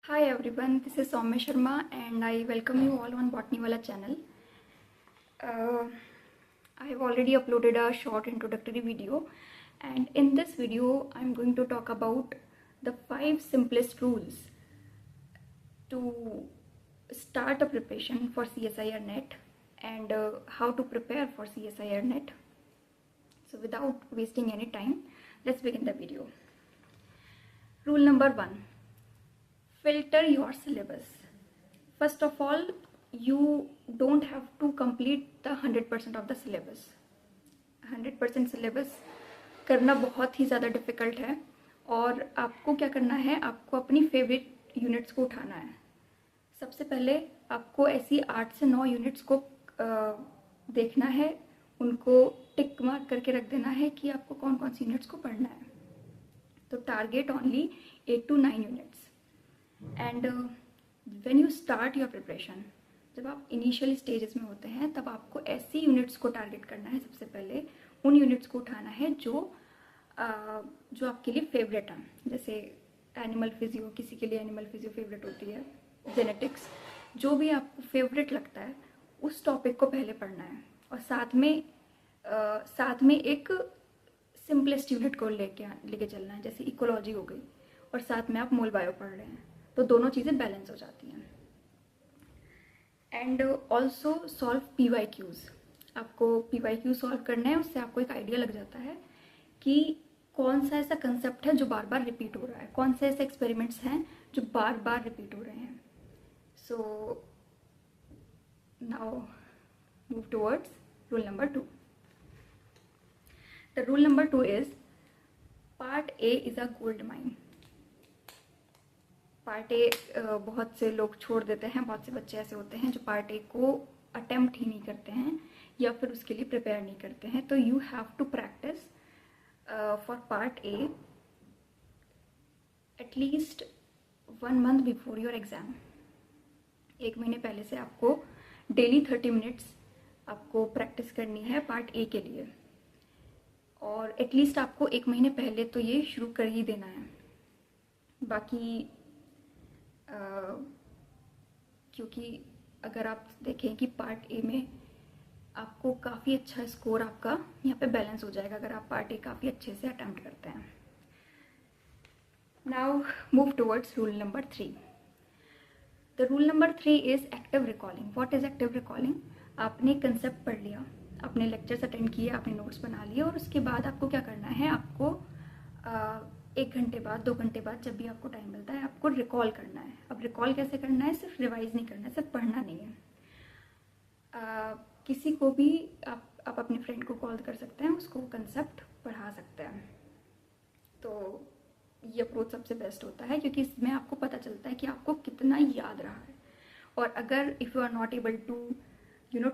Hi everyone, this is Soumya Sharma and I welcome you all on Botany Wala channel. I have already uploaded a short introductory video, and in this video I'm going to talk about the 5 simplest rules to start a preparation for CSIR NET and how to prepare for CSIR NET. So without wasting any time, let's begin the video. Rule number 1. Filter your syllabus. First of all, you don't have to complete the 100% of the syllabus. 100% syllabस करना बहुत ही ज़्यादा difficult है और आपको क्या करना है, आपको अपनी फेवरेट यूनिट्स को उठाना है. सबसे पहले आपको ऐसी 8 से 9 यूनिट्स को देखना है, उनको टिक मार्क करके रख देना है कि आपको कौन कौन सी यूनिट्स को पढ़ना है. तो target only 8 to 9 units. And when you start your preparation, जब आप इनिशियल स्टेजेस में होते हैं तब आपको ऐसी यूनिट्स को टारगेट करना है. सबसे पहले उन यूनिट्स को उठाना है जो आपके लिए फेवरेट हैं. जैसे एनिमल फिजियो, किसी के लिए एनिमल फिजियो फेवरेट होती है, जेनेटिक्स, जो भी आपको फेवरेट लगता है उस टॉपिक को पहले पढ़ना है. और साथ में एक सिंपलेस्ट यूनिट को लेके चलना है. जैसे इकोलॉजी हो गई और साथ में आप मोल बायो पढ़ रहे हैं, तो दोनों चीज़ें बैलेंस हो जाती हैं. And also solve PYQs. आपको PYQ सॉल्व करना है, उससे आपको एक आइडिया लग जाता है कि कौन सा ऐसा कंसेप्ट है जो बार बार रिपीट हो रहा है, कौन से ऐसे एक्सपेरिमेंट्स हैं जो बार बार रिपीट हो रहे हैं. So now move towards rule number 2. The rule number 2 is part A is a gold mine. Part A बहुत से लोग छोड़ देते हैं. बहुत से बच्चे ऐसे होते हैं जो पार्ट ए को अटेम्प्ट ही नहीं करते हैं या फिर उसके लिए प्रिपेयर नहीं करते हैं. तो you have to practice for part A at least 1 month before your exam. 1 महीने पहले से आपको डेली 30 मिनट्स आपको प्रैक्टिस करनी है पार्ट ए के लिए. और एटलीस्ट आपको 1 महीने पहले तो ये शुरू कर ही देना है. बाकी क्योंकि अगर आप देखें कि पार्ट ए में आपको काफ़ी अच्छा स्कोर आपका यहाँ पे बैलेंस हो जाएगा अगर आप पार्ट ए काफ़ी अच्छे से अटेम्प्ट करते हैं. Now move towards rule number 3. The rule number 3 is active recalling. What is active recalling? आपने कंसेप्ट पढ़ लिया, आपने लेक्चर्स अटेंड किए, आपने नोट्स बना लिए, और उसके बाद आपको क्या करना है, आपको 1 घंटे बाद, 2 घंटे बाद, जब भी आपको टाइम मिलता है, आपको रिकॉल करना है. अब रिकॉल कैसे करना है? सिर्फ रिवाइज नहीं करना है, सिर्फ पढ़ना नहीं है. किसी को भी आप अपने फ्रेंड को कॉल कर सकते हैं, उसको कंसेप्ट पढ़ा सकते हैं. तो ये अप्रोच सबसे बेस्ट होता है क्योंकि इसमें आपको पता चलता है कि आपको कितना याद रहा है. और अगर if you are not able to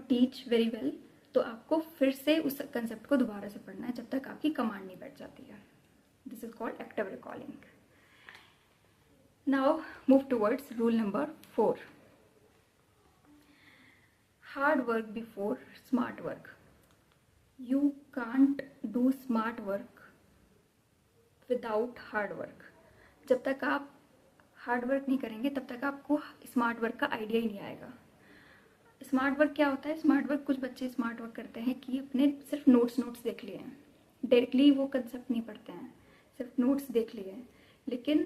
teach very well, तो आपको फिर से उस कंसेप्ट को दोबारा से पढ़ना है जब तक आपकी कमांड नहीं बैठ जाती है. This is called active recalling. Now move towards rule number 4. Hard work before smart work. You can't do smart work without hard work. जब तक आप हार्ड वर्क नहीं करेंगे तब तक आपको स्मार्ट वर्क का आइडिया ही नहीं आएगा. स्मार्ट वर्क क्या होता है? स्मार्ट वर्क, कुछ बच्चे स्मार्ट वर्क करते हैं कि अपने सिर्फ नोट्स देख लिए हैं, डायरेक्टली वो कंसेप्ट नहीं पढ़ते हैं, सिर्फ नोट्स देख लिए हैं. लेकिन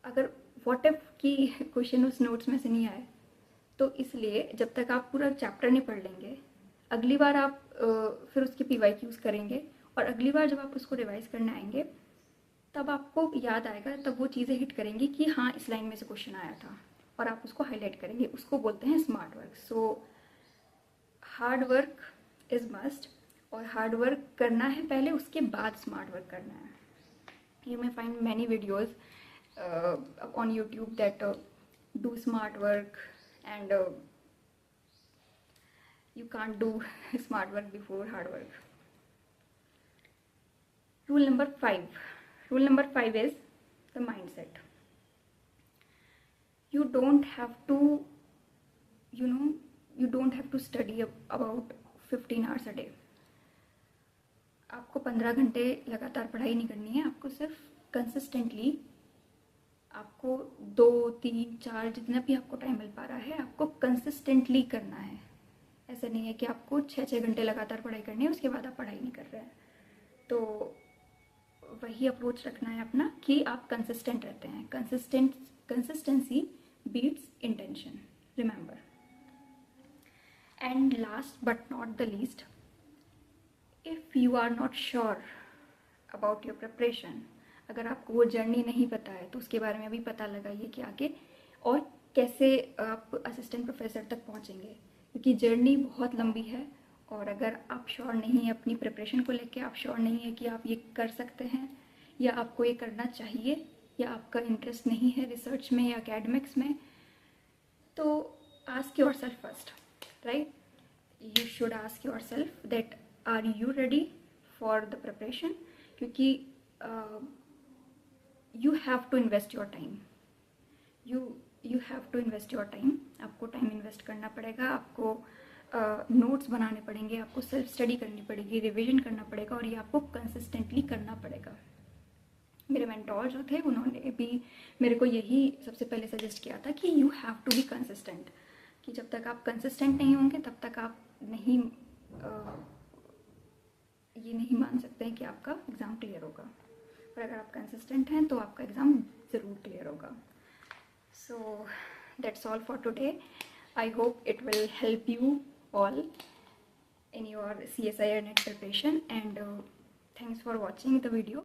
अगर व्हाट इफ की क्वेश्चन उस नोट्स में से नहीं आए, तो इसलिए जब तक आप पूरा चैप्टर नहीं पढ़ लेंगे, अगली बार आप फिर उसके PYQs करेंगे और अगली बार जब आप उसको रिवाइज करने आएंगे तब आपको याद आएगा, तब वो चीज़ें हिट करेंगी कि हाँ, इस लाइन में से क्वेश्चन आया था, और आप उसको हाईलाइट करेंगे. उसको बोलते हैं smart work. So hard work is must, और हार्ड वर्क करना है पहले, उसके बाद स्मार्ट वर्क करना है. You may find many videos on YouTube that do smart work, and you can't do smart work before hard work. Rule number 5. Rule number 5 is the mindset. You don't have to, you don't have to study about 15 hours a day. आपको 15 घंटे लगातार पढ़ाई नहीं करनी है. आपको सिर्फ consistently आपको 2, 3, 4 जितना भी आपको टाइम मिल पा रहा है आपको कंसिस्टेंटली करना है। ऐसा नहीं है कि आपको 6-6 घंटे लगातार पढ़ाई करनी है उसके बाद आप पढ़ाई नहीं कर रहे हैं। तो वही अप्रोच रखना है अपना कि आप कंसिस्टेंट रहते हैं। Consistency beats intention, remember. And last but not the least, if you are not sure about your preparation, अगर आपको वो जर्नी नहीं पता है तो उसके बारे में भी पता लगाइए कि आगे और कैसे आप असिस्टेंट प्रोफेसर तक पहुंचेंगे, क्योंकि जर्नी बहुत लंबी है। और अगर आप श्योर नहीं है अपनी प्रिपरेशन को लेके, आप श्योर नहीं है कि आप ये कर सकते हैं या आपको ये करना चाहिए, या आपका इंटरेस्ट नहीं है रिसर्च में या एकेडमिक्स में, तो ask yourself first, right? You should ask yourself that are you ready for the preparation, क्योंकि you have to invest your time. You have to invest your time. आपको time invest करना पड़ेगा, आपको notes बनाने पड़ेंगे, आपको self study करनी पड़ेगी, रिविजन करना पड़ेगा, और ये आपको कंसिस्टेंटली करना पड़ेगा। मेरे मेंटोर जो थे उन्होंने भी मेरे को यही सबसे पहले सजेस्ट किया था कि you have to be consistent, कि जब तक आप कंसिस्टेंट नहीं होंगे तब तक आप नहीं ये नहीं मान सकते हैं कि आपका एग्ज़ाम क्लियर होगा। पर अगर आप कंसिस्टेंट हैं तो आपका एग्ज़ाम ज़रूर क्लियर होगा। So that's all for today. I hope it will help you all in your CSIR NET preparation, and thanks for watching the video.